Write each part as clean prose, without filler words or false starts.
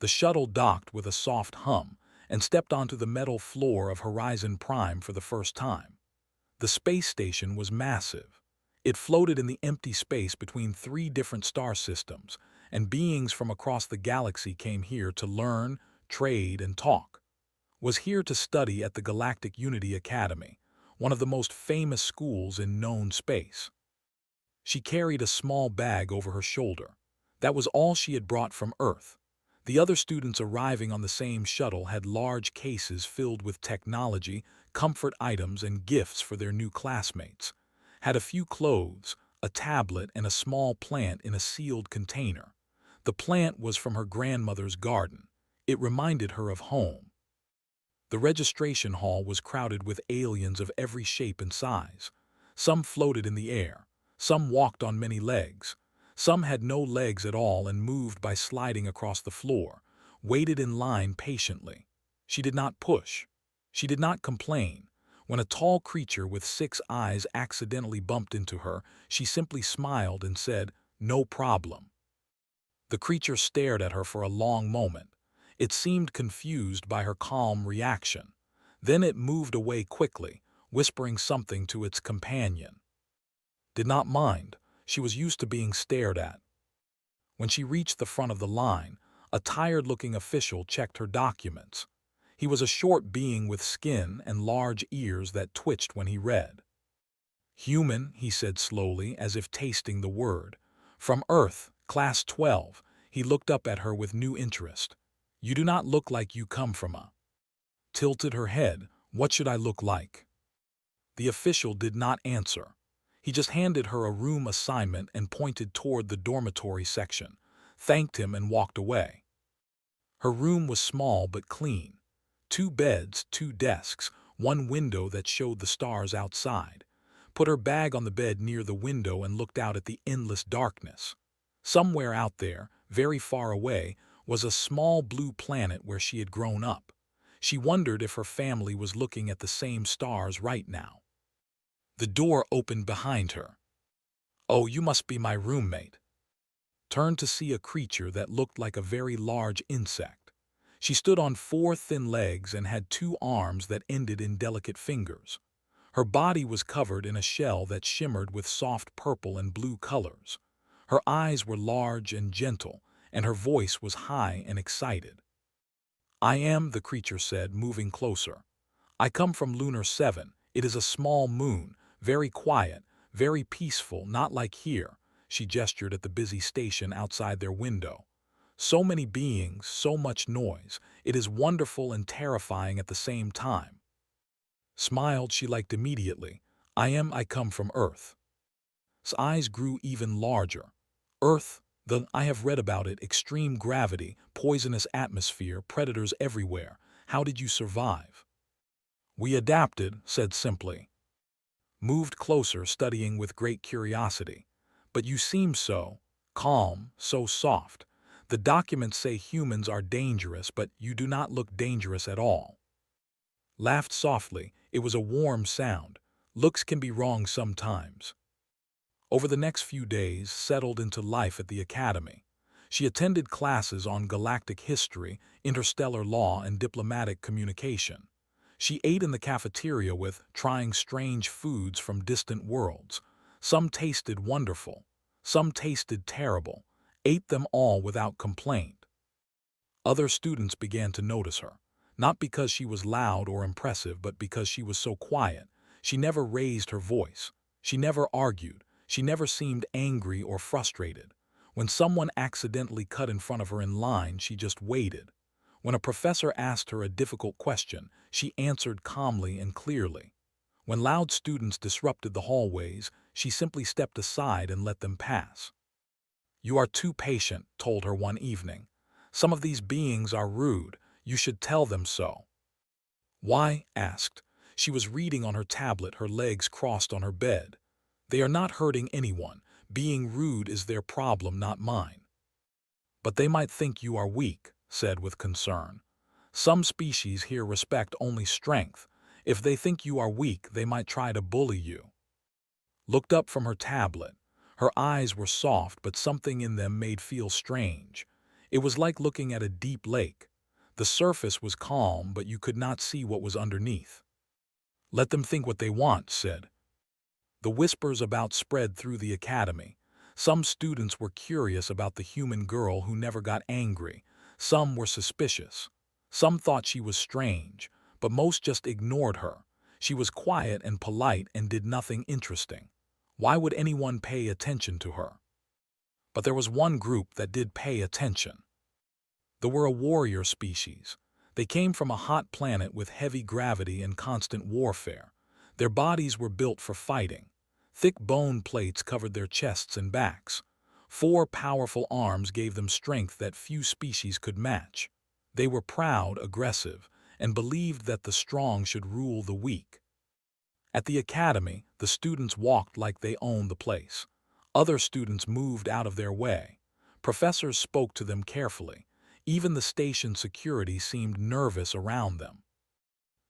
The shuttle docked with a soft hum and stepped onto the metal floor of Horizon Prime for the first time. The space station was massive. It floated in the empty space between three different star systems, and beings from across the galaxy came here to learn, trade, and talk. Was here to study at the Galactic Unity Academy, one of the most famous schools in known space. She carried a small bag over her shoulder. That was all she had brought from Earth. The other students arriving on the same shuttle had large cases filled with technology, comfort items, and gifts for their new classmates. Had a few clothes, a tablet, and a small plant in a sealed container. The plant was from her grandmother's garden. It reminded her of home. The registration hall was crowded with aliens of every shape and size. Some floated in the air. Some walked on many legs. Some had no legs at all and moved by sliding across the floor, waited in line patiently. She did not push. She did not complain. When a tall creature with 6 eyes accidentally bumped into her, she simply smiled and said, "No problem." The creature stared at her for a long moment. It seemed confused by her calm reaction. Then it moved away quickly, whispering something to its companion. Did not mind. She was used to being stared at. When she reached the front of the line, a tired-looking official checked her documents. He was a short being with skin and large ears that twitched when he read. "Human," he said slowly, as if tasting the word. "From Earth, Class 12. He looked up at her with new interest. "You do not look like you come from a—" Tilted her head. "What should I look like?" The official did not answer. He just handed her a room assignment and pointed toward the dormitory section, thanked him and walked away. Her room was small but clean. 2 beds, 2 desks, 1 window that showed the stars outside. Put her bag on the bed near the window and looked out at the endless darkness. Somewhere out there, very far away, was a small blue planet where she had grown up. She wondered if her family was looking at the same stars right now. The door opened behind her. "Oh, you must be my roommate." Turned to see a creature that looked like a very large insect. She stood on 4 thin legs and had 2 arms that ended in delicate fingers. Her body was covered in a shell that shimmered with soft purple and blue colors. Her eyes were large and gentle, and her voice was high and excited. "I am," the creature said, moving closer. "I come from Lunar 7. It is a small moon, very quiet, very peaceful, not like here." She gestured at the busy station outside their window. "So many beings, so much noise. It is wonderful and terrifying at the same time." Smiled, she liked immediately. I come from Earth." His eyes grew even larger. "Earth? I have read about it, extreme gravity, poisonous atmosphere, predators everywhere. How did you survive?" "We adapted," said simply. Moved closer, studying with great curiosity. "But you seem so calm, so soft. The documents say humans are dangerous, but you do not look dangerous at all." Laughed softly. It was a warm sound. "Looks can be wrong sometimes." Over the next few days, settled into life at the academy. She attended classes on galactic history, interstellar law, and diplomatic communication. She ate in the cafeteria trying strange foods from distant worlds. Some tasted wonderful. Some tasted terrible. Ate them all without complaint. Other students began to notice her, not because she was loud or impressive, but because she was so quiet. She never raised her voice. She never argued. She never seemed angry or frustrated. When someone accidentally cut in front of her in line, she just waited. When a professor asked her a difficult question, she answered calmly and clearly. When loud students disrupted the hallways, she simply stepped aside and let them pass. "You are too patient," told her one evening. "Some of these beings are rude. You should tell them so." "Why?" asked. She was reading on her tablet, her legs crossed on her bed. "They are not hurting anyone. Being rude is their problem, not mine." "But they might think you are weak," said with concern. "Some species here respect only strength. If they think you are weak, they might try to bully you." Looked up from her tablet. Her eyes were soft, but something in them made feel strange. It was like looking at a deep lake. The surface was calm, but you could not see what was underneath. "Let them think what they want," said. The whispers about spread through the academy. Some students were curious about the human girl who never got angry. Some were suspicious. Some thought she was strange, but most just ignored her. She was quiet and polite and did nothing interesting. Why would anyone pay attention to her? But there was one group that did pay attention. They were a warrior species. They came from a hot planet with heavy gravity and constant warfare. Their bodies were built for fighting. Thick bone plates covered their chests and backs. 4 powerful arms gave them strength that few species could match. They were proud, aggressive, and believed that the strong should rule the weak. At the academy, the students walked like they owned the place. Other students moved out of their way. Professors spoke to them carefully. Even the station security seemed nervous around them.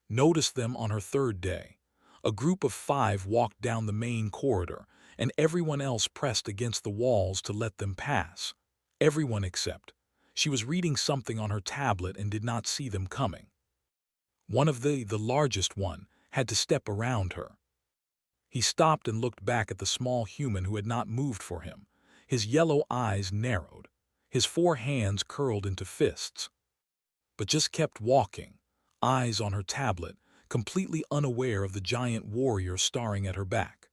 Noticed them on her 3rd day. A group of 5 walked down the main corridor, and everyone else pressed against the walls to let them pass. Everyone except. She was reading something on her tablet and did not see them coming. One of the largest one, had to step around her. He stopped and looked back at the small human who had not moved for him. His yellow eyes narrowed. His 4 hands curled into fists. But just kept walking, eyes on her tablet, completely unaware of the giant warrior staring at her back,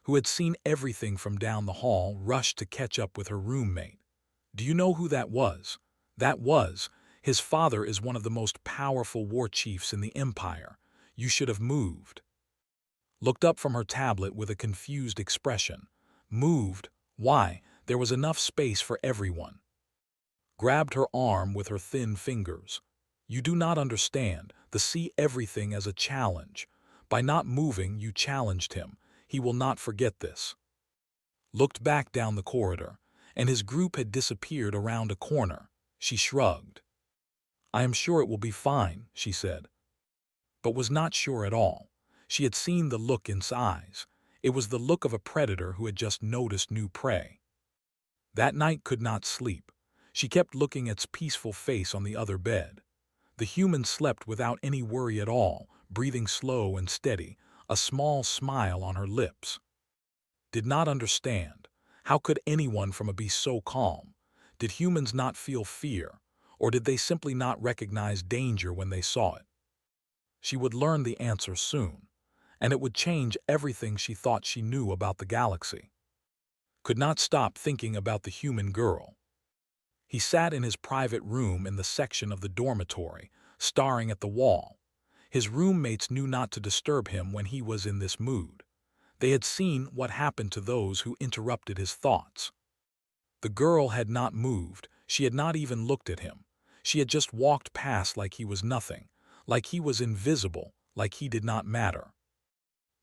who had seen everything from down the hall, rushed to catch up with her roommate. "Do you know who that was?" "That was. His father is one of the most powerful war chiefs in the Empire. You should have moved." Looked up from her tablet with a confused expression. Moved? Why, there was enough space for everyone. Grabbed her arm with her thin fingers. "You do not understand. See everything as a challenge. By not moving, you challenged him. He will not forget this." Looked back down the corridor, and his group had disappeared around a corner. She shrugged. "I am sure it will be fine," she said. But was not sure at all. She had seen the look in his eyes. It was the look of a predator who had just noticed new prey. That night could not sleep. She kept looking at his peaceful face on the other bed. The human slept without any worry at all, breathing slow and steady, a small smile on her lips. Did not understand. How could anyone from a beast so calm? Did humans not feel fear, or did they simply not recognize danger when they saw it? She would learn the answer soon, and it would change everything she thought she knew about the galaxy. Could not stop thinking about the human girl. He sat in his private room in the section of the dormitory, staring at the wall. His roommates knew not to disturb him when he was in this mood. They had seen what happened to those who interrupted his thoughts. The girl had not moved. She had not even looked at him. She had just walked past like he was nothing, like he was invisible, like he did not matter.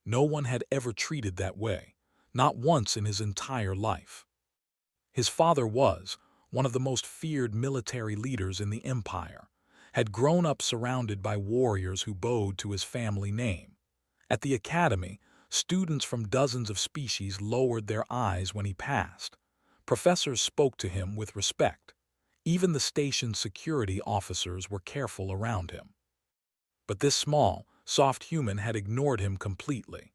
No one had ever treated that way, not once in his entire life. His father was one of the most feared military leaders in the Empire, had grown up surrounded by warriors who bowed to his family name. At the academy, students from dozens of species lowered their eyes when he passed. Professors spoke to him with respect. Even the station's security officers were careful around him. But this small, soft human had ignored him completely.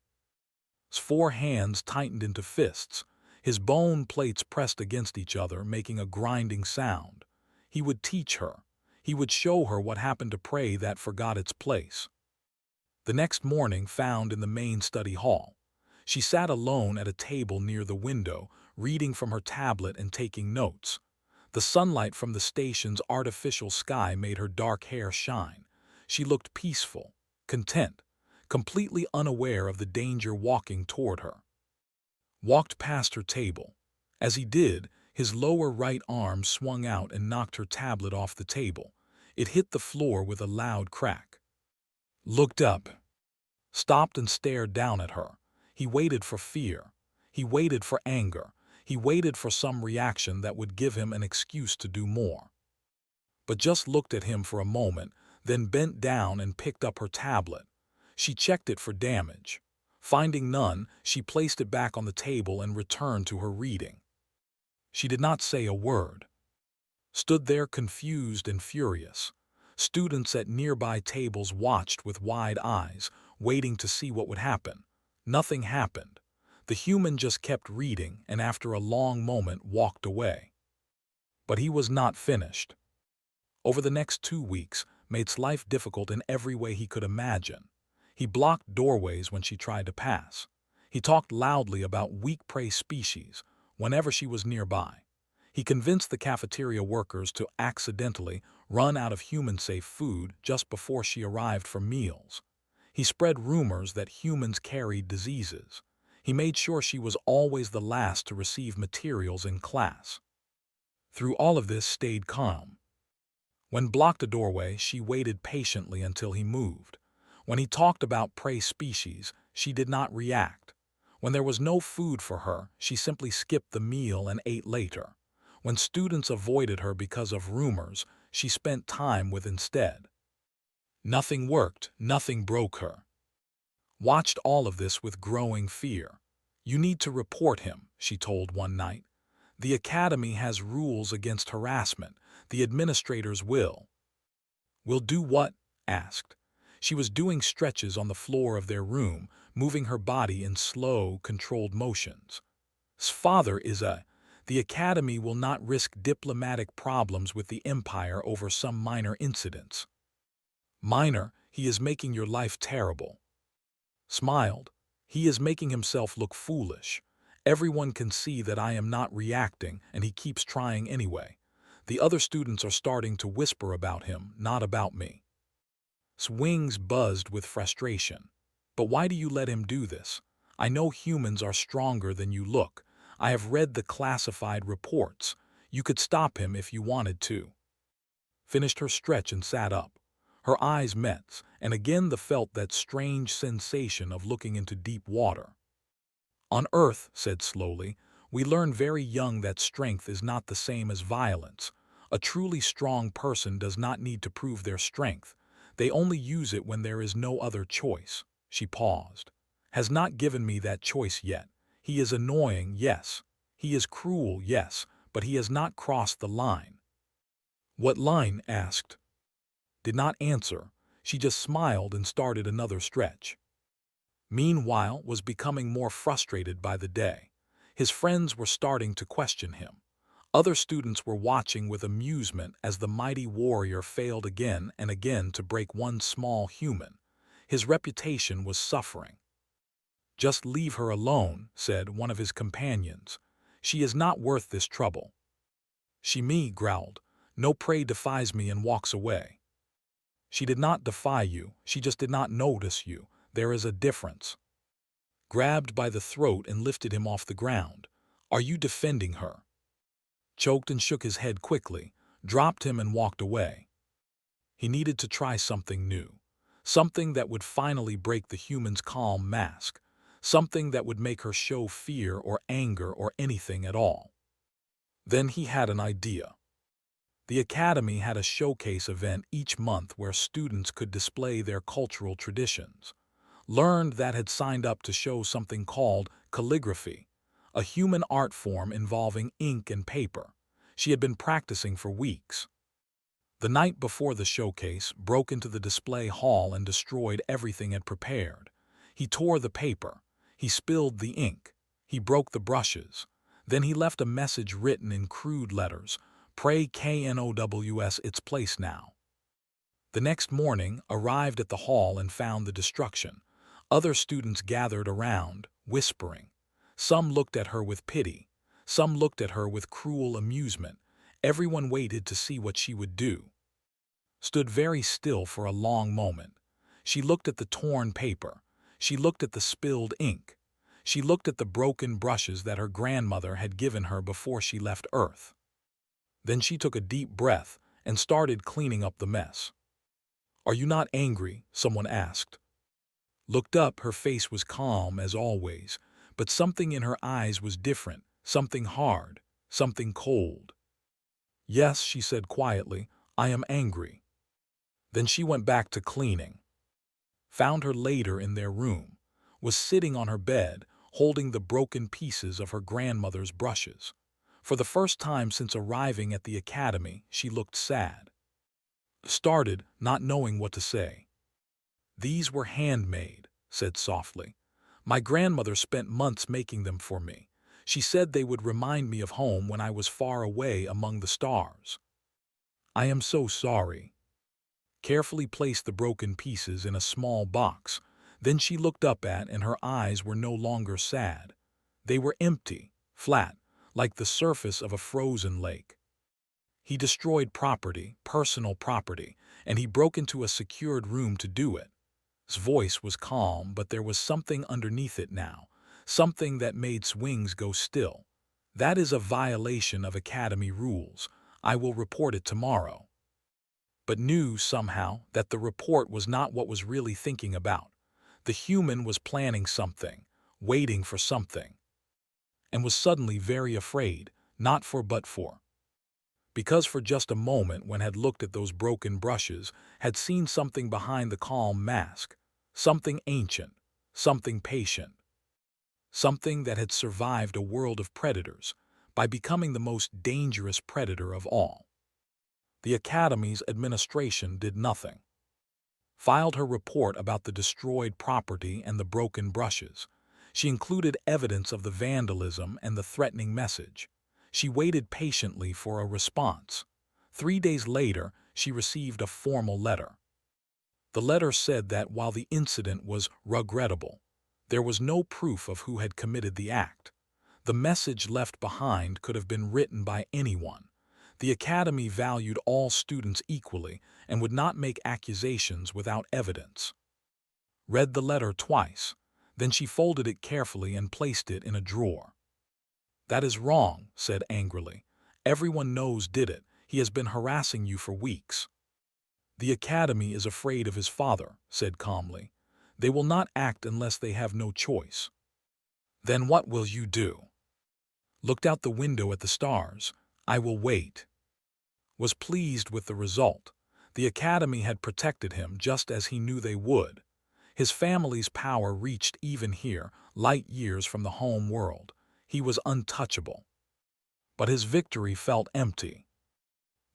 His 4 hands tightened into fists. His bone plates pressed against each other, making a grinding sound. He would teach her. He would show her what happened to prey that forgot its place. The next morning, found in the main study hall. She sat alone at a table near the window, reading from her tablet and taking notes. The sunlight from the station's artificial sky made her dark hair shine. She looked peaceful, content, completely unaware of the danger walking toward her. Walked past her table. As he did, his lower right arm swung out and knocked her tablet off the table. It hit the floor with a loud crack. Looked up. Stopped and stared down at her. He waited for fear. He waited for anger. He waited for some reaction that would give him an excuse to do more. But just looked at him for a moment, then bent down and picked up her tablet. She checked it for damage. Finding none, she placed it back on the table and returned to her reading. She did not say a word. stood there confused and furious. Students at nearby tables watched with wide eyes, waiting to see what would happen. Nothing happened. The human just kept reading and after a long moment walked away. But he was not finished. Over the next 2 weeks, made life difficult in every way he could imagine. He blocked doorways when she tried to pass. He talked loudly about weak prey species whenever she was nearby. He convinced the cafeteria workers to accidentally run out of human-safe food just before she arrived for meals. He spread rumors that humans carried diseases. He made sure she was always the last to receive materials in class. Through all of this, stayed calm. When blocked a doorway, she waited patiently until he moved. When he talked about prey species, she did not react. When there was no food for her, she simply skipped the meal and ate later. When students avoided her because of rumors, she spent time with instead. Nothing worked, nothing broke her. Watched all of this with growing fear. "You need to report him," she told one night. "The academy has rules against harassment. The administrators will." "Will do what?" asked. She was doing stretches on the floor of their room, moving her body in slow, controlled motions. "His father is a... The academy will not risk diplomatic problems with the empire over some minor incidents." "Minor? He is making your life terrible." Smiled. "He is making himself look foolish. Everyone can see that I am not reacting, and he keeps trying anyway. The other students are starting to whisper about him, not about me." Wings buzzed with frustration. "But why do you let him do this? I know humans are stronger than you look. I have read the classified reports. You could stop him if you wanted to." Finished her stretch and sat up. Her eyes met, and again felt that strange sensation of looking into deep water. "On Earth," said slowly, "we learn very young that strength is not the same as violence. A truly strong person does not need to prove their strength. They only use it when there is no other choice." She paused. "Has not given me that choice yet. He is annoying, yes. He is cruel, yes, but he has not crossed the line." "What line?" asked. Did not answer. She just smiled and started another stretch. Meanwhile, was becoming more frustrated by the day. His friends were starting to question him. Other students were watching with amusement as the mighty warrior failed again and again to break one small human. His reputation was suffering. "Just leave her alone," said one of his companions. "She is not worth this trouble." "She growled. "No prey defies me and walks away." "She did not defy you, she just did not notice you. There is a difference." Grabbed by the throat and lifted him off the ground. "Are you defending her?" Choked and shook his head quickly, dropped him and walked away. He needed to try something new. Something that would finally break the human's calm mask. Something that would make her show fear or anger or anything at all. Then he had an idea. The academy had a showcase event each month where students could display their cultural traditions. Learned that had signed up to show something called calligraphy, a human art form involving ink and paper. She had been practicing for weeks. The night before the showcase, broke into the display hall and destroyed everything it prepared. He tore the paper. He spilled the ink. He broke the brushes. Then he left a message written in crude letters. "Pray KNOWS its place now." The next morning, arrived at the hall and found the destruction. Other students gathered around, whispering. Some looked at her with pity. Some looked at her with cruel amusement. Everyone waited to see what she would do. Stood very still for a long moment. She looked at the torn paper. She looked at the spilled ink. She looked at the broken brushes that her grandmother had given her before she left Earth. Then she took a deep breath and started cleaning up the mess. "Are you not angry?" someone asked. Looked up, her face was calm as always, but something in her eyes was different, something hard, something cold. "Yes," she said quietly, "I am angry." Then she went back to cleaning. Found her later in their room, was sitting on her bed, holding the broken pieces of her grandmother's brushes. For the first time since arriving at the academy, she looked sad. Started, not knowing what to say. "These were handmade," said softly. "My grandmother spent months making them for me. She said they would remind me of home when I was far away among the stars. I am so sorry." Carefully placed the broken pieces in a small box. Then she looked up and her eyes were no longer sad. They were empty, flat, like the surface of a frozen lake. He destroyed property, personal property, and he broke into a secured room to do it. His voice was calm, but there was something underneath it now, something that made Swings go still. "That is a violation of Academy rules. I will report it tomorrow." But knew, somehow, that the report was not what was really thinking about. The human was planning something, waiting for something, and was suddenly very afraid, not for but for. Because for just a moment when had looked at those broken brushes, had seen something behind the calm mask, something ancient, something patient, something that had survived a world of predators by becoming the most dangerous predator of all. The Academy's administration did nothing. Filed her report about the destroyed property and the broken brushes. She included evidence of the vandalism and the threatening message. She waited patiently for a response. 3 days later, she received a formal letter. The letter said that while the incident was regrettable, there was no proof of who had committed the act. The message left behind could have been written by anyone. The Academy valued all students equally and would not make accusations without evidence. Read the letter twice. Then she folded it carefully and placed it in a drawer. "That is wrong," said angrily. "Everyone knows did it. He has been harassing you for weeks." "The Academy is afraid of his father," said calmly. "They will not act unless they have no choice." "Then what will you do?" Looked out the window at the stars. "I will wait." Was pleased with the result. The Academy had protected him just as he knew they would. His family's power reached even here, light years from the home world. He was untouchable. But his victory felt empty.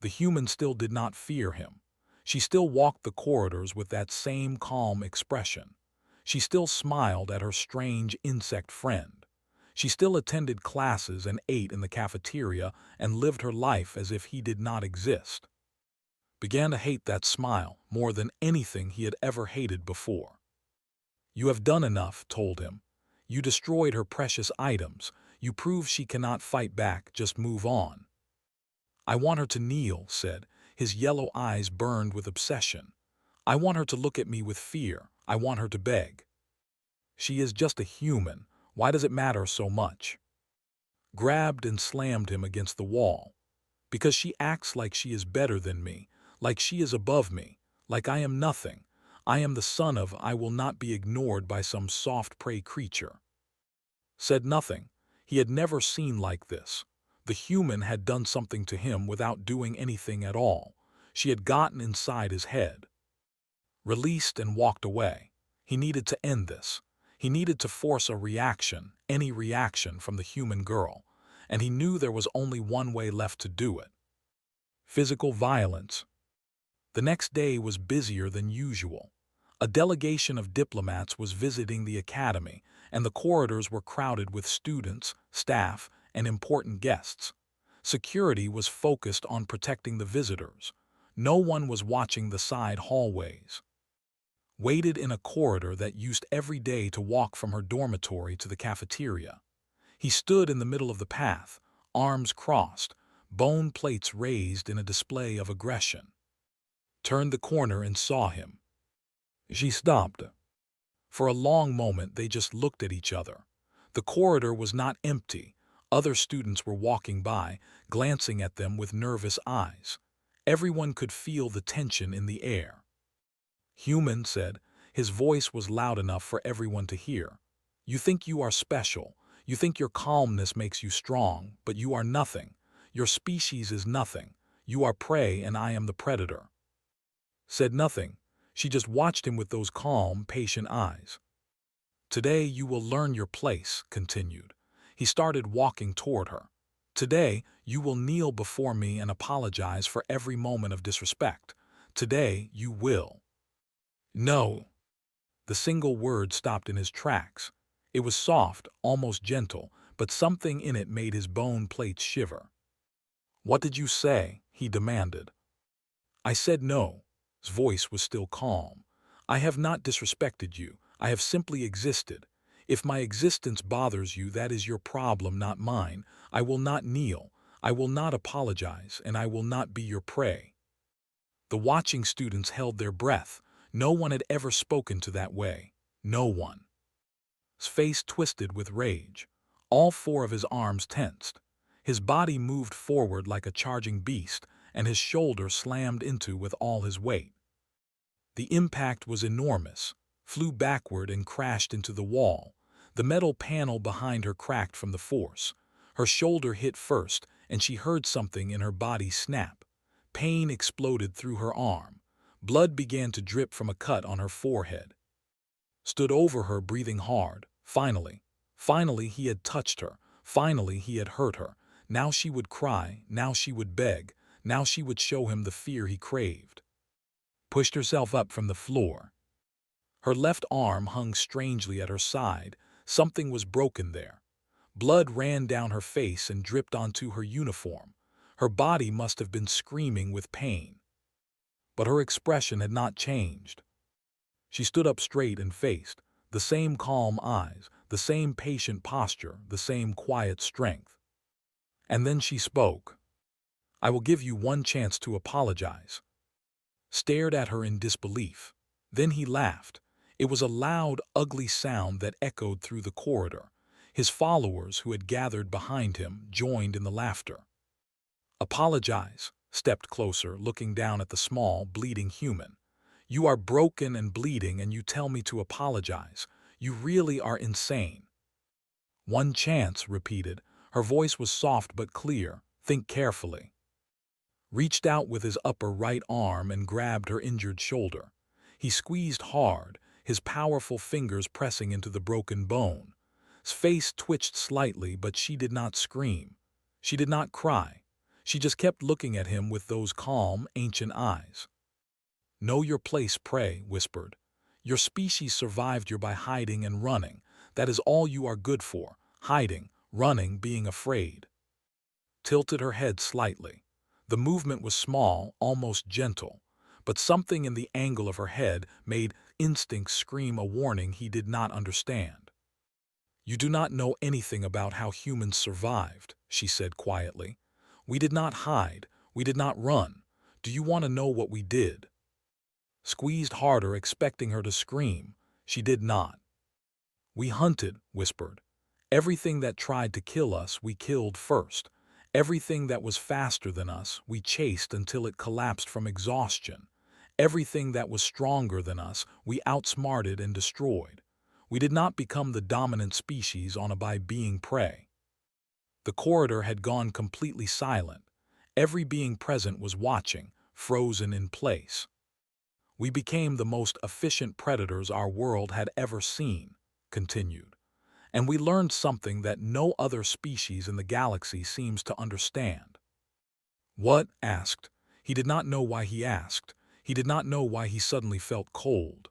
The human still did not fear him. She still walked the corridors with that same calm expression. She still smiled at her strange insect friend. She still attended classes and ate in the cafeteria and lived her life as if he did not exist. Began to hate that smile more than anything he had ever hated before. "You have done enough," told him. "You destroyed her precious items. You prove she cannot fight back, just move on." "I want her to kneel," said. His yellow eyes burned with obsession. "I want her to look at me with fear. I want her to beg. She is just a human. Why does it matter so much?" Grabbed and slammed him against the wall. "Because she acts like she is better than me, like she is above me, like I am nothing. I am the son of I will not be ignored by some soft prey creature." Said nothing. He had never seen like this. The human had done something to him without doing anything at all. She had gotten inside his head. Released and walked away. He needed to end this. He needed to force a reaction, any reaction from the human girl, and he knew there was only one way left to do it. Physical violence. The next day was busier than usual. A delegation of diplomats was visiting the academy, and the corridors were crowded with students, staff, and important guests. Security was focused on protecting the visitors. No one was watching the side hallways. Waited in a corridor that used every day to walk from her dormitory to the cafeteria. He stood in the middle of the path, arms crossed, bone plates raised in a display of aggression. Turned the corner and saw him. She stopped. For a long moment they just looked at each other. The corridor was not empty. Other students were walking by, glancing at them with nervous eyes. Everyone could feel the tension in the air. "Human," said. His voice was loud enough for everyone to hear. "You think you are special. You think your calmness makes you strong, but you are nothing. Your species is nothing. You are prey and I am the predator." Said nothing. She just watched him with those calm, patient eyes. "Today you will learn your place," continued. He started walking toward her. Today, you will kneel before me and apologize for every moment of disrespect. Today, you will. No. The single word stopped in his tracks. It was soft, almost gentle, but something in it made his bone plates shiver. "What did you say?" he demanded. "I said no." His voice was still calm. "I have not disrespected you. I have simply existed. If my existence bothers you, that is your problem, not mine. I will not kneel. I will not apologize, and I will not be your prey." The watching students held their breath. No one had ever spoken to that way. No one. His face twisted with rage. All four of his arms tensed. His body moved forward like a charging beast, and his shoulder slammed into with all his weight. The impact was enormous, flew backward and crashed into the wall. The metal panel behind her cracked from the force. Her shoulder hit first, and she heard something in her body snap. Pain exploded through her arm. Blood began to drip from a cut on her forehead. Stood over her, breathing hard. Finally he had touched her. Finally he had hurt her. Now she would cry, now she would beg, now she would show him the fear he craved. Pushed herself up from the floor. Her left arm hung strangely at her side. Something was broken there. Blood ran down her face and dripped onto her uniform. Her body must have been screaming with pain. But her expression had not changed. She stood up straight and faced, the same calm eyes, the same patient posture, the same quiet strength. And then she spoke. "I will give you one chance to apologize." Stared at her in disbelief. Then he laughed. It was a loud, ugly sound that echoed through the corridor. His followers, who had gathered behind him, joined in the laughter. "Apologize," stepped closer, looking down at the small, bleeding human. "You are broken and bleeding, and you tell me to apologize. You really are insane." "One chance," repeated. Her voice was soft but clear. "Think carefully." Reached out with his upper right arm and grabbed her injured shoulder. He squeezed hard, his powerful fingers pressing into the broken bone. His face twitched slightly, but she did not scream. She did not cry. She just kept looking at him with those calm, ancient eyes. "Know your place, prey," whispered. "Your species survived you by hiding and running. That is all you are good for. Hiding, running, being afraid." Tilted her head slightly. The movement was small, almost gentle, but something in the angle of her head made instinct scream a warning he did not understand. "You do not know anything about how humans survived," she said quietly. "We did not hide. We did not run. Do you want to know what we did?" Squeezed harder, expecting her to scream. She did not. "We hunted," whispered. "Everything that tried to kill us, we killed first. Everything that was faster than us, we chased until it collapsed from exhaustion. Everything that was stronger than us, we outsmarted and destroyed. We did not become the dominant species by being prey." The corridor had gone completely silent. Every being present was watching, frozen in place. "We became the most efficient predators our world had ever seen," continued. "And we learned something that no other species in the galaxy seems to understand." "What?" asked. He did not know why he asked. He did not know why he suddenly felt cold.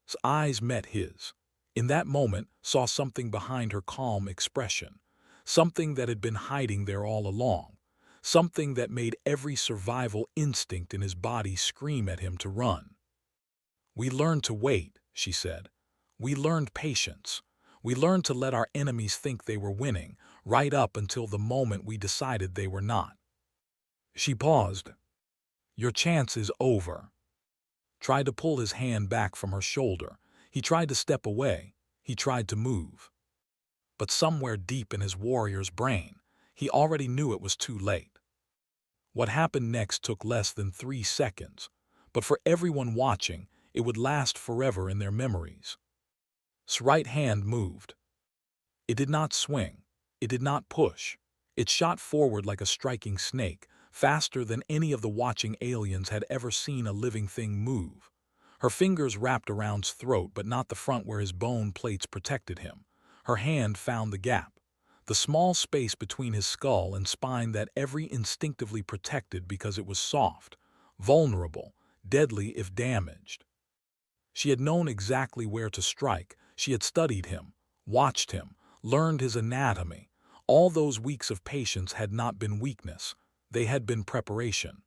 His eyes met his. In that moment, saw something behind her calm expression. Something that had been hiding there all along. Something that made every survival instinct in his body scream at him to run. "We learned to wait," she said. "We learned patience. We learned to let our enemies think they were winning, right up until the moment we decided they were not." She paused. "Your chance is over." Tried to pull his hand back from her shoulder. He tried to step away. He tried to move. But somewhere deep in his warrior's brain, he already knew it was too late. What happened next took less than 3 seconds, but for everyone watching, it would last forever in their memories. His right hand moved. It did not swing. It did not push. It shot forward like a striking snake, faster than any of the watching aliens had ever seen a living thing move. Her fingers wrapped around his throat, but not the front where his bone plates protected him. Her hand found the gap. the small space between his skull and spine that every instinctively protected because it was soft, vulnerable, deadly if damaged. She had known exactly where to strike. She had studied him, watched him, learned his anatomy. All those weeks of patience had not been weakness. They had been preparation.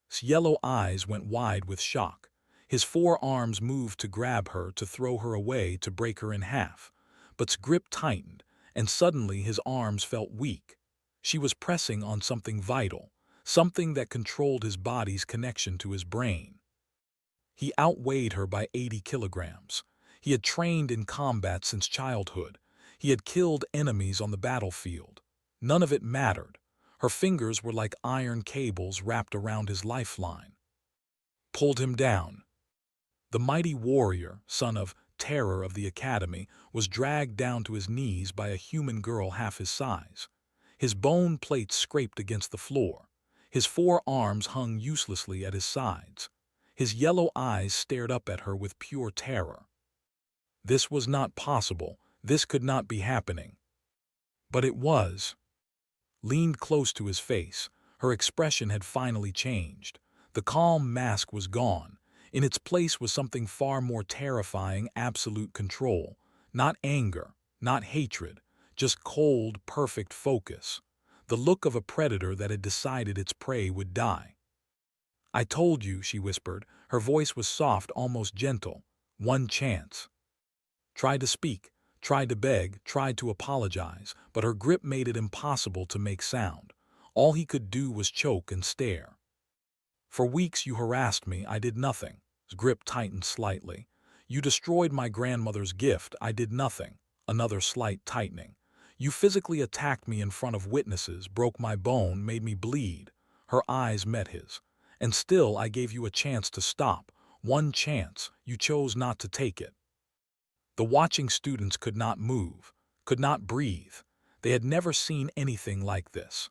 His yellow eyes went wide with shock. His forearms moved to grab her, to throw her away, to break her in half. But his grip tightened, and suddenly his arms felt weak. She was pressing on something vital, something that controlled his body's connection to his brain. He outweighed her by 80 kilograms. He had trained in combat since childhood. He had killed enemies on the battlefield. None of it mattered. Her fingers were like iron cables wrapped around his lifeline. Pulled him down. The mighty warrior, son of Terror of the Academy, was dragged down to his knees by a human girl half his size. His bone plates scraped against the floor. His forearms hung uselessly at his sides. His yellow eyes stared up at her with pure terror. This was not possible. This could not be happening. But it was. Leaned close to his face. Her expression had finally changed. The calm mask was gone. In its place was something far more terrifying: absolute control. Not anger, not hatred, just cold, perfect focus. The look of a predator that had decided its prey would die. "I told you," she whispered. Her voice was soft, almost gentle. "One chance." Tried to speak, tried to beg, tried to apologize, but her grip made it impossible to make sound. All he could do was choke and stare. "For weeks you harassed me. I did nothing." His grip tightened slightly. "You destroyed my grandmother's gift. I did nothing." Another slight tightening. "You physically attacked me in front of witnesses, broke my bone, made me bleed." Her eyes met his. "And still I gave you a chance to stop. One chance. You chose not to take it." The watching students could not move, could not breathe. They had never seen anything like this.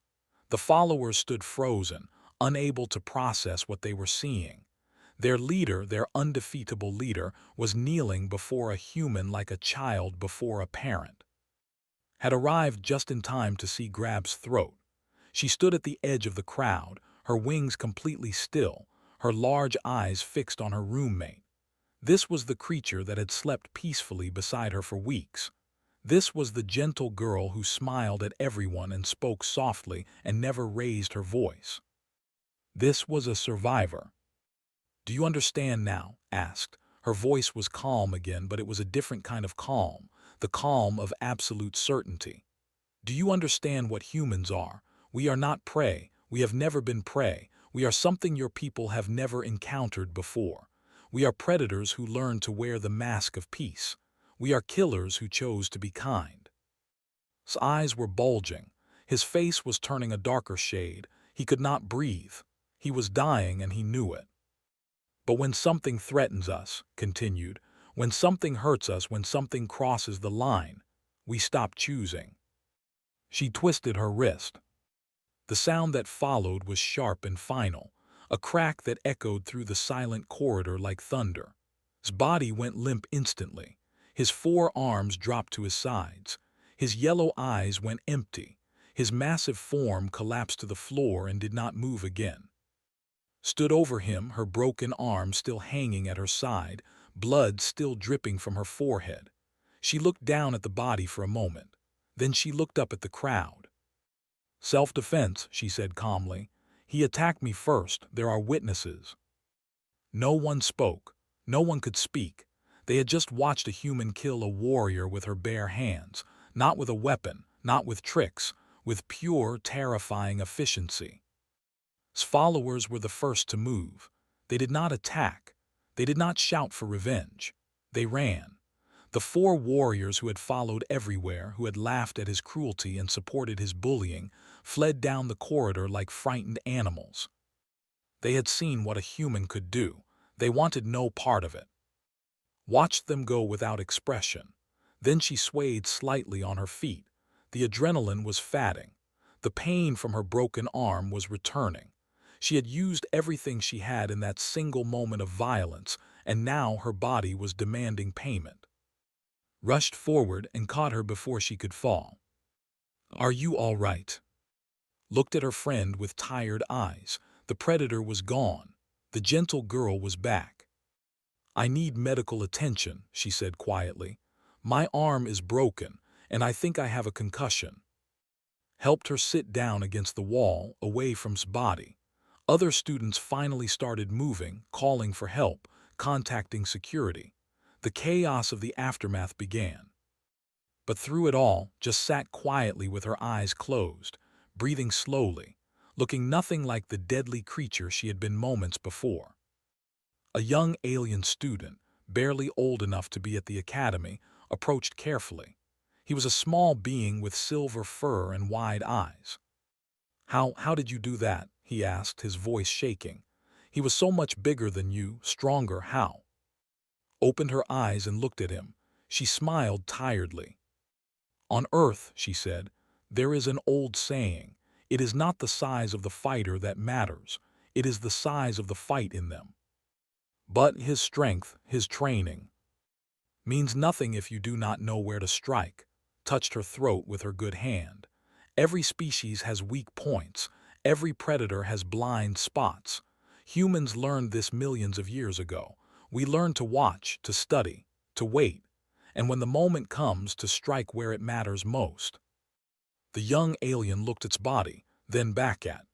The followers stood frozen, unable to process what they were seeing. Their leader, their undefeatable leader, was kneeling before a human like a child before a parent. Had arrived just in time to see Grab's throat. She stood at the edge of the crowd, her wings completely still, her large eyes fixed on her roommate. This was the creature that had slept peacefully beside her for weeks. This was the gentle girl who smiled at everyone and spoke softly and never raised her voice. This was a survivor. "Do you understand now?" asked. Her voice was calm again, but it was a different kind of calm, the calm of absolute certainty. "Do you understand what humans are? We are not prey. We have never been prey. We are something your people have never encountered before. We are predators who learned to wear the mask of peace. We are killers who chose to be kind." His eyes were bulging. His face was turning a darker shade. He could not breathe. He was dying, and he knew it. "But when something threatens us," continued, "when something hurts us, when something crosses the line, we stop choosing." She twisted her wrist. The sound that followed was sharp and final, a crack that echoed through the silent corridor like thunder. His body went limp instantly. His forearms dropped to his sides. His yellow eyes went empty. His massive form collapsed to the floor and did not move again. Stood over him, her broken arm still hanging at her side, blood still dripping from her forehead. She looked down at the body for a moment. Then she looked up at the crowd. "Self-defense," she said calmly. "He attacked me first. There are witnesses." No one spoke. No one could speak. They had just watched a human kill a warrior with her bare hands, not with a weapon, not with tricks, with pure, terrifying efficiency. His followers were the first to move. They did not attack. They did not shout for revenge. They ran. The four warriors who had followed everywhere, who had laughed at his cruelty and supported his bullying, fled down the corridor like frightened animals. They had seen what a human could do. They wanted no part of it. Watched them go without expression. Then she swayed slightly on her feet. The adrenaline was fatting. The pain from her broken arm was returning. She had used everything she had in that single moment of violence, and now her body was demanding payment. Rushed forward and caught her before she could fall. Are you all right? Looked at her friend with tired eyes. The predator was gone. The gentle girl was back. I need medical attention, she said quietly. My arm is broken, and I think I have a concussion. Helped her sit down against the wall, away from his body. Other students finally started moving, calling for help, contacting security. The chaos of the aftermath began. But through it all, just sat quietly with her eyes closed, breathing slowly, looking nothing like the deadly creature she had been moments before. A young alien student, barely old enough to be at the academy, approached carefully. He was a small being with silver fur and wide eyes. How did you do that? He asked, his voice shaking. He was so much bigger than you, stronger, how? Opened her eyes and looked at him. She smiled tiredly. On Earth, she said, there is an old saying. It is not the size of the fighter that matters. It is the size of the fight in them. But his strength, his training, means nothing if you do not know where to strike. Touched her throat with her good hand. Every species has weak points. Every predator has blind spots. Humans learned this millions of years ago. We learn to watch, to study, to wait, and when the moment comes, to strike where it matters most. The young alien looked at its body, then back at.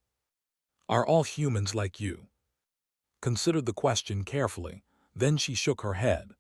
Are all humans like you? Considered the question carefully, then she shook her head.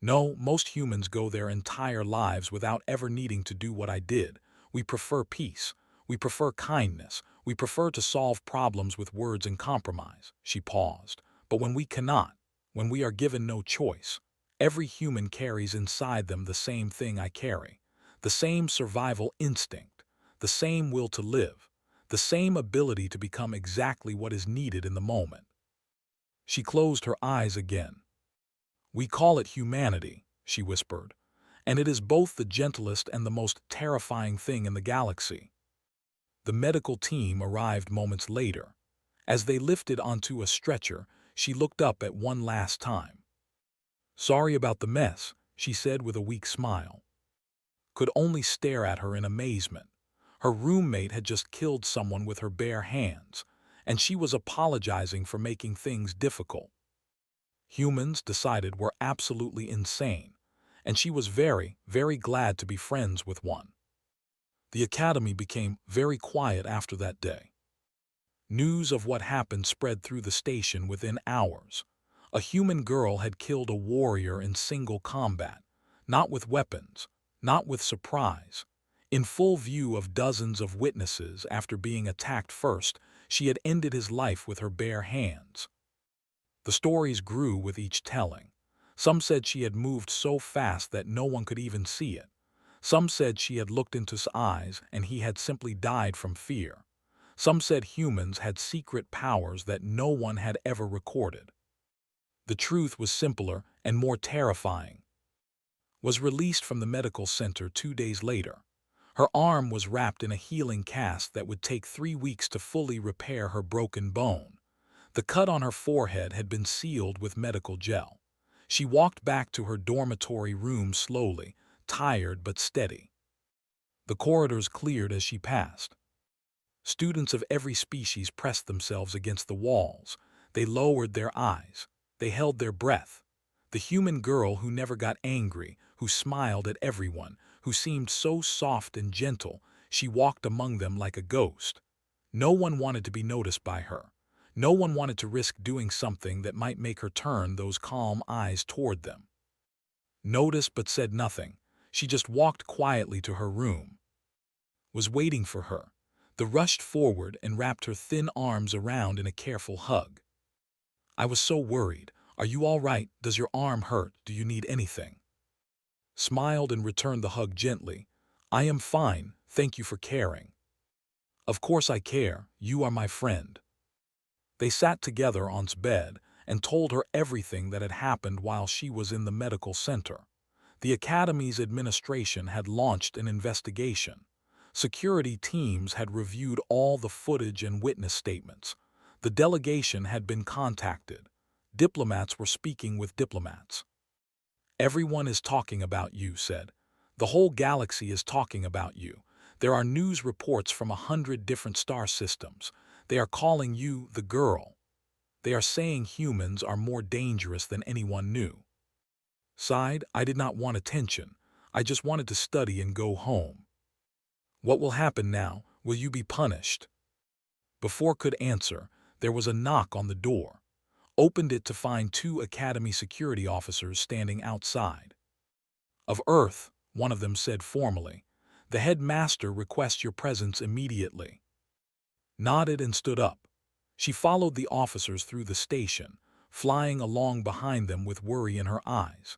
No, most humans go their entire lives without ever needing to do what I did. We prefer peace. We prefer kindness. We prefer to solve problems with words and compromise. She paused. But when we cannot, when we are given no choice, every human carries inside them the same thing I carry, the same survival instinct, the same will to live, the same ability to become exactly what is needed in the moment. She closed her eyes again. We call it humanity, she whispered, and it is both the gentlest and the most terrifying thing in the galaxy. The medical team arrived moments later. As they lifted onto a stretcher, she looked up at one last time. Sorry about the mess, she said with a weak smile. Could only stare at her in amazement. Her roommate had just killed someone with her bare hands, and she was apologizing for making things difficult. Humans, decided, were absolutely insane, and she was very, very glad to be friends with one. The academy became very quiet after that day. News of what happened spread through the station within hours. A human girl had killed a warrior in single combat, not with weapons, not with surprise. In full view of dozens of witnesses after being attacked first, she had ended his life with her bare hands. The stories grew with each telling. Some said she had moved so fast that no one could even see it. Some said she had looked into his eyes and he had simply died from fear. Some said humans had secret powers that no one had ever recorded. The truth was simpler and more terrifying. Was released from the medical center 2 days later. Her arm was wrapped in a healing cast that would take 3 weeks to fully repair her broken bone. The cut on her forehead had been sealed with medical gel. She walked back to her dormitory room slowly, tired but steady. The corridors cleared as she passed. Students of every species pressed themselves against the walls. They lowered their eyes. They held their breath. The human girl who never got angry, who smiled at everyone, who seemed so soft and gentle, she walked among them like a ghost. No one wanted to be noticed by her. No one wanted to risk doing something that might make her turn those calm eyes toward them. Noticed but said nothing. She just walked quietly to her room. Was waiting for her. The rushed forward and wrapped her thin arms around in a careful hug. I was so worried. Are you all right? Does your arm hurt? Do you need anything? Smiled and returned the hug gently. I am fine. Thank you for caring. Of course I care. You are my friend. They sat together on his bed and told her everything that had happened while she was in the medical center. The academy's administration had launched an investigation. Security teams had reviewed all the footage and witness statements. The delegation had been contacted. Diplomats were speaking with diplomats. Everyone is talking about you, said. The whole galaxy is talking about you. There are news reports from 100 different star systems. They are calling you the girl. They are saying humans are more dangerous than anyone knew. Sighed, I did not want attention. I just wanted to study and go home. What will happen now? Will you be punished? Before could answer, there was a knock on the door. Opened it to find two Academy security officers standing outside. Of Earth, one of them said formally. The headmaster requests your presence immediately. Nodded and stood up. She followed the officers through the station, flying along behind them with worry in her eyes.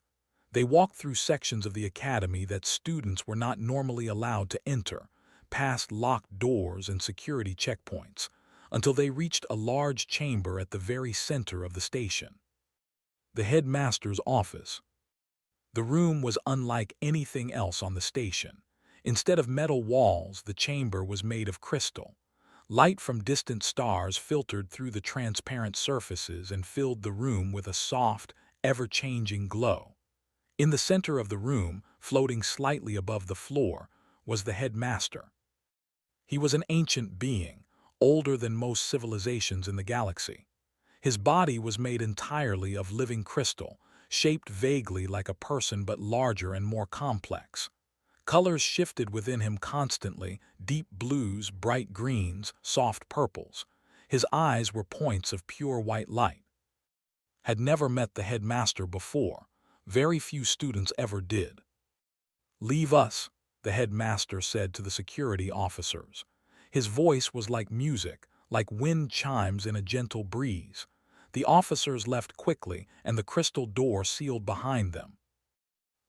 They walked through sections of the academy that students were not normally allowed to enter, past locked doors and security checkpoints, until they reached a large chamber at the very center of the station. The headmaster's office. The room was unlike anything else on the station. Instead of metal walls, the chamber was made of crystal. Light from distant stars filtered through the transparent surfaces and filled the room with a soft, ever-changing glow. In the center of the room, floating slightly above the floor, was the headmaster. He was an ancient being, older than most civilizations in the galaxy. His body was made entirely of living crystal, shaped vaguely like a person but larger and more complex. Colors shifted within him constantly, deep blues, bright greens, soft purples. His eyes were points of pure white light. Had never met the headmaster before. Very few students ever did. Leave us, the headmaster said to the security officers. His voice was like music, like wind chimes in a gentle breeze. The officers left quickly, and the crystal door sealed behind them.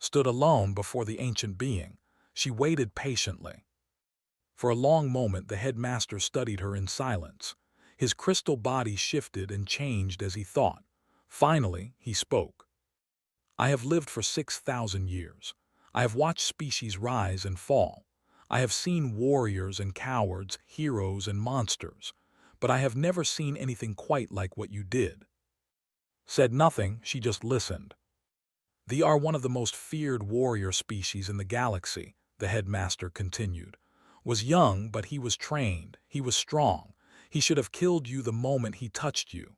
Stood alone before the ancient being. She waited patiently. For a long moment the headmaster studied her in silence. His crystal body shifted and changed as he thought. Finally, he spoke. I have lived for 6,000 years. I have watched species rise and fall. I have seen warriors and cowards, heroes and monsters. But I have never seen anything quite like what you did. Said nothing, she just listened. They are one of the most feared warrior species in the galaxy, the headmaster continued. Was young, but he was trained. He was strong. He should have killed you the moment he touched you.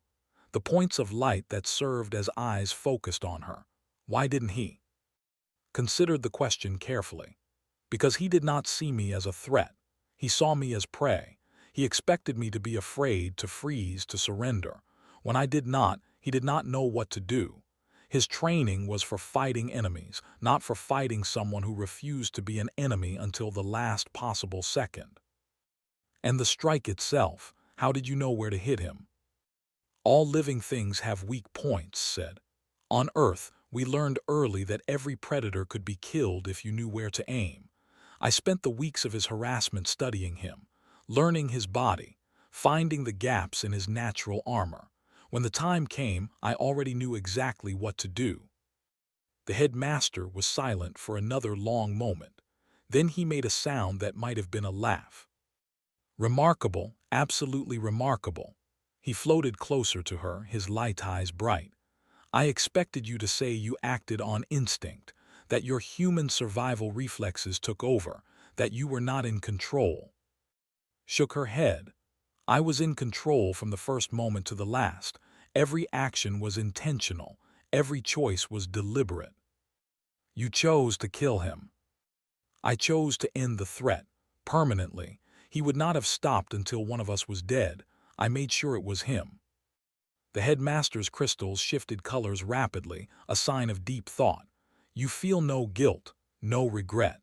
The points of light that served as eyes focused on her. Why didn't he? Considered the question carefully. Because he did not see me as a threat. He saw me as prey. He expected me to be afraid, to freeze, to surrender. When I did not, he did not know what to do. His training was for fighting enemies, not for fighting someone who refused to be an enemy until the last possible second. And the strike itself, how did you know where to hit him? All living things have weak points, said. On Earth, we learned early that every predator could be killed if you knew where to aim. I spent the weeks of his harassment studying him, learning his body, finding the gaps in his natural armor. When the time came, I already knew exactly what to do. The headmaster was silent for another long moment. Then he made a sound that might have been a laugh. Remarkable, absolutely remarkable. He floated closer to her, his light eyes bright. I expected you to say you acted on instinct, that your human survival reflexes took over, that you were not in control. Shook her head. I was in control from the first moment to the last. Every action was intentional. Every choice was deliberate. You chose to kill him. I chose to end the threat, permanently. He would not have stopped until one of us was dead. I made sure it was him. The headmaster's crystals shifted colors rapidly, a sign of deep thought. You feel no guilt, no regret.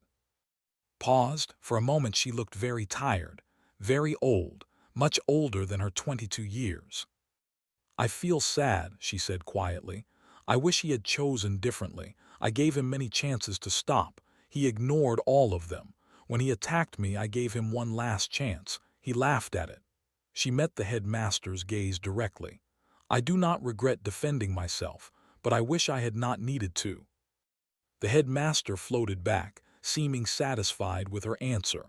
Paused. For a moment she looked very tired, very old, much older than her 22 years. I feel sad, she said quietly. I wish he had chosen differently. I gave him many chances to stop. He ignored all of them. When he attacked me, I gave him one last chance. He laughed at it. She met the headmaster's gaze directly. I do not regret defending myself, but I wish I had not needed to. The headmaster floated back, seeming satisfied with her answer.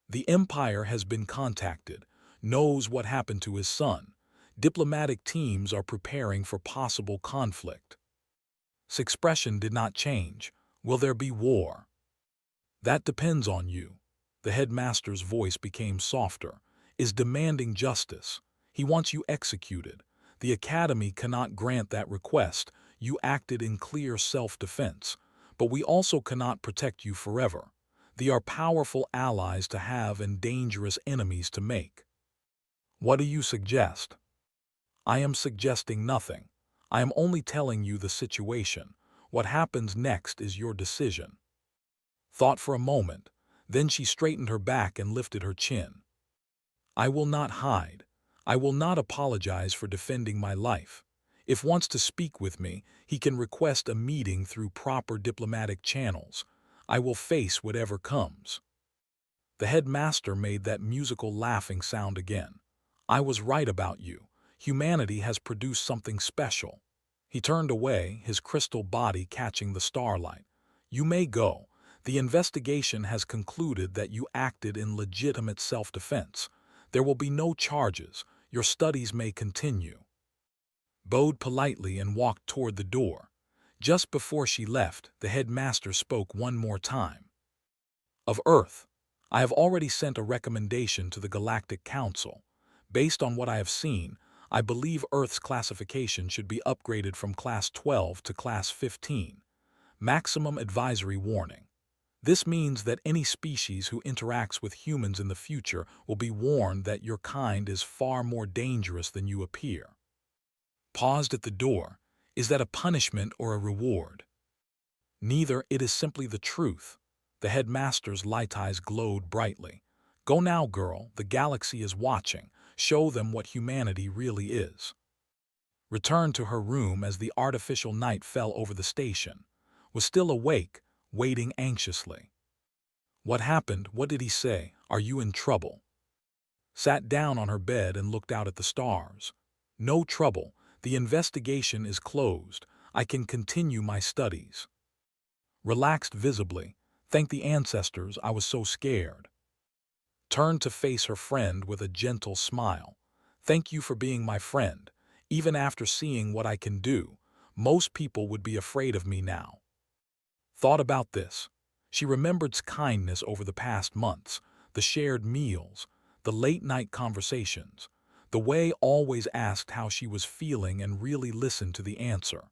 The Empire has been contacted, knows what happened to his son. Diplomatic teams are preparing for possible conflict. His expression did not change. Will there be war? That depends on you. The headmaster's voice became softer, is demanding justice. He wants you executed. The Academy cannot grant that request. You acted in clear self-defense. But we also cannot protect you forever. They are powerful allies to have and dangerous enemies to make. What do you suggest? I am suggesting nothing. I am only telling you the situation. What happens next is your decision. Thought for a moment. Then she straightened her back and lifted her chin. I will not hide. I will not apologize for defending my life. If wants to speak with me, he can request a meeting through proper diplomatic channels. I will face whatever comes. The headmaster made that musical laughing sound again. I was right about you. Humanity has produced something special. He turned away, his crystal body catching the starlight. You may go. The investigation has concluded that you acted in legitimate self-defense. There will be no charges. Your studies may continue. Bowed politely and walked toward the door. Just before she left, the headmaster spoke one more time. Of Earth, I have already sent a recommendation to the Galactic Council. Based on what I have seen, I believe Earth's classification should be upgraded from Class 12 to Class 15. Maximum advisory warning. This means that any species who interacts with humans in the future will be warned that your kind is far more dangerous than you appear. Paused at the door. Is that a punishment or a reward? Neither, it is simply the truth. The headmaster's light eyes glowed brightly. Go now, girl, the galaxy is watching. Show them what humanity really is. Returned to her room as the artificial night fell over the station. Was still awake, waiting anxiously. What happened? What did he say? Are you in trouble? Sat down on her bed and looked out at the stars. No trouble. The investigation is closed. I can continue my studies. Relaxed visibly. Thank the ancestors, I was so scared. Turned to face her friend with a gentle smile. Thank you for being my friend. Even after seeing what I can do, most people would be afraid of me now. Thought about this. She remembered kindness over the past months, the shared meals, the late-night conversations, the way always asked how she was feeling and really listened to the answer.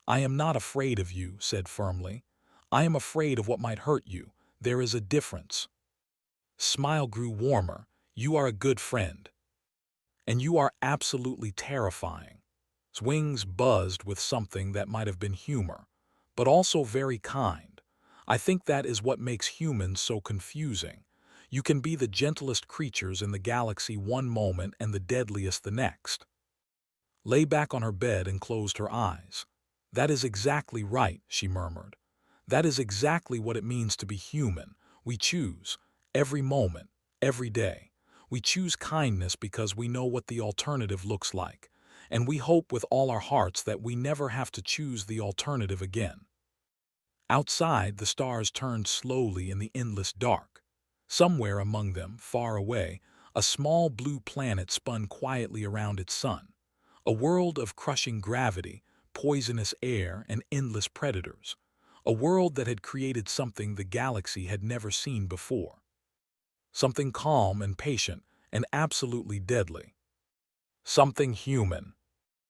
I am not afraid of you, said firmly. I am afraid of what might hurt you. There is a difference. Smile grew warmer. You are a good friend. And you are absolutely terrifying. Wings buzzed with something that might have been humor, but also very kind. I think that is what makes humans so confusing. You can be the gentlest creatures in the galaxy one moment and the deadliest the next. Lay back on her bed and closed her eyes. That is exactly right, she murmured. That is exactly what it means to be human. We choose, every moment, every day. We choose kindness because we know what the alternative looks like, and we hope with all our hearts that we never have to choose the alternative again. Outside, the stars turned slowly in the endless dark. Somewhere among them, far away, a small blue planet spun quietly around its sun. A world of crushing gravity, poisonous air, and endless predators. A world that had created something the galaxy had never seen before. Something calm and patient and absolutely deadly. Something human.